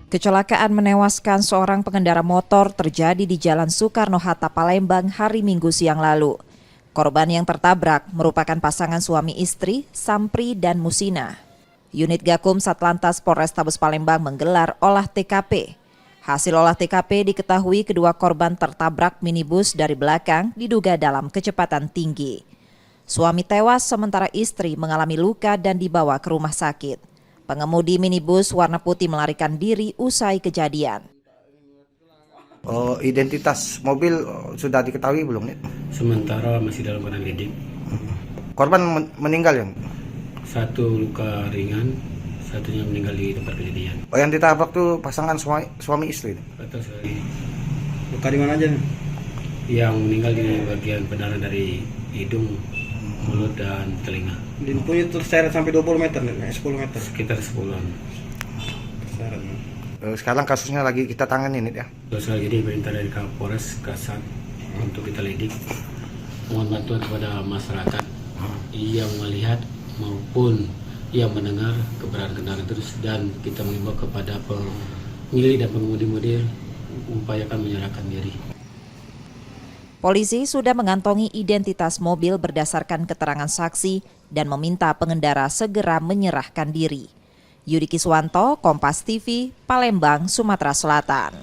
Kecelakaan menewaskan seorang pengendara motor terjadi di Jalan Soekarno-Hatta, Palembang hari Minggu siang lalu. Korban yang tertabrak merupakan pasangan suami istri, Sampri dan Musina. Unit Gakum Satlantas Polrestabes Palembang menggelar olah TKP. Hasil olah TKP diketahui kedua korban tertabrak minibus dari belakang diduga dalam kecepatan tinggi. Suami tewas sementara istri mengalami luka dan dibawa ke rumah sakit. Pengemudi minibus warna putih melarikan diri usai kejadian. Identitas mobil sudah diketahui belum, Nih? Sementara masih dalam keadaan lidik. Korban meninggal ya? Satu luka ringan, satunya meninggal di tempat kejadian. Yang ditabrak tuh pasangan suami istri. Atau sekali Luka di mana aja nih? yang meninggal di bagian pendaran dari hidung, mulut dan telinga. Limpunya terseret sampai 20 meter nih, 10 meter. Sekitar 10-an. Terseret nih. Sekarang kasusnya lagi kita tangani, Nih, ya. Terus lagi di perintah dari Kapolres Kasat untuk kita lidik. Mohon bantuan kepada masyarakat yang melihat maupun yang mendengar keberadaan kendaraan terus, dan kita mengimbau kepada pemilik dan pengemudi upayakan menyerahkan diri. Polisi sudah mengantongi identitas mobil berdasarkan keterangan saksi dan meminta pengendara segera menyerahkan diri. Yudi Kiswanto, Kompas TV, Palembang, Sumatera Selatan.